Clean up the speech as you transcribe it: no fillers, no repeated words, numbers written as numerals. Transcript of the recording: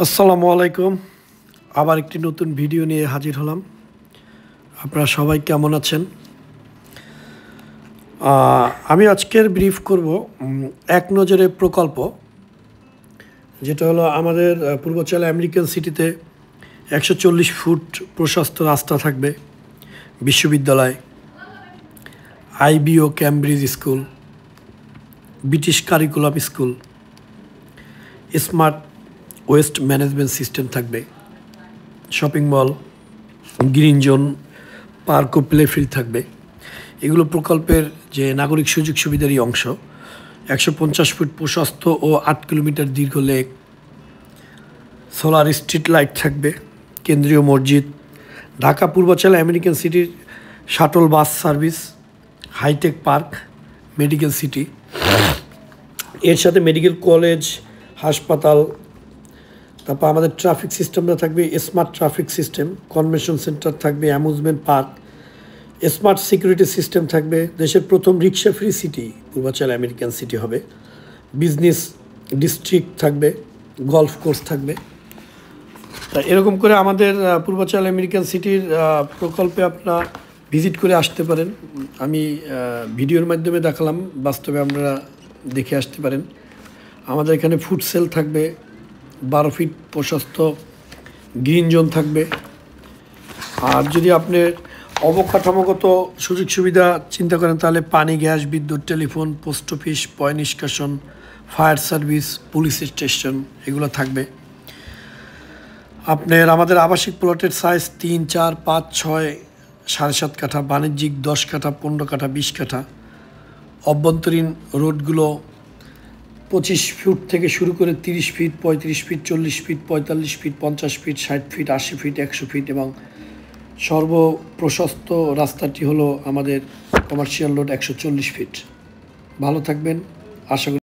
আসসালামু আলাইকুম। আবার একটি নতুন ভিডিও নিয়ে হাজির হলাম। আপনারা সবাই কেমন আছেন? আমি আজকের ব্রিফ করব এক নজরে প্রকল্প, যেটা হলো আমাদের পূর্বাঞ্চল আমেরিকান সিটিতে 140 ফুট প্রশস্ত রাস্তা থাকবে, বিশ্ববিদ্যালয়, IBO Cambridge school, British curriculum school, smart waste management system থাকবে, shopping mall, green zone, park ও প্লেফিল্ড থাকবে। এগুলো প্রকল্পের যে নাগরিক সুযোগ সুবিধারই অংশ। 150 ফুট প্রশস্ত ও 8 কিলোমিটার দীর্ঘ লেক, সোলার স্ট্রিট লাইট থাকবে, কেন্দ্রীয় মসজিদ, ঢাকা পূর্বাঞ্চল আমেরিকান সিটির shuttle bus service, hi-tech park, medical city, এর সাথে মেডিকেল কলেজ, হাসপাতাল। তারপর আমাদের ট্রাফিক সিস্টেমটা থাকবে smart traffic system, convention centre থাকবে, amusement park, smart security system থাকবে। দেশের প্রথম রিক্সা free city Purbachal American city হবে। বিজনেস ডিস্ট্রিক্ট থাকবে, গলফ কোর্স থাকবে। তা এরকম করে আমাদের পূর্বাঞ্চল আমেরিকান সিটির প্রকল্পে আপনারা ভিজিট করে আসতে পারেন। আমি ভিডিওর মাধ্যমে দেখালাম, বাস্তবে আপনারা দেখে আসতে পারেন। আমাদের এখানে ফুড সেল থাকবে, 12 ফিট প্রশস্ত গ্রিন জোন থাকবে। আর যদি আপনি অবকাঠামোগত সুযোগ সুবিধা চিন্তা করেন, তাহলে পানি, গ্যাস, বিদ্যুৎ, টেলিফোন, পোস্ট অফিস, পয় নিষ্কাশন, ফায়ার সার্ভিস, পুলিশ স্টেশন এগুলো থাকবে। আপনার আমাদের আবাসিক প্লটের সাইজ 3, 4, 5, 6, 7.5 কাঠা, বাণিজ্যিক 10 কাঠা, 15 কাঠা, 20 কাঠা। অভ্যন্তরীণ রোডগুলো 25 ফুট থেকে শুরু করে 30 feet, 35 feet, 40 feet, 45 feet, 50 feet, 60 feet, 80 feet, 100 feet এবং সর্বপ্রশস্ত রাস্তাটি হলো আমাদের কমার্শিয়াল রোড 140 ফিট। ভালো থাকবেন, আশা করি।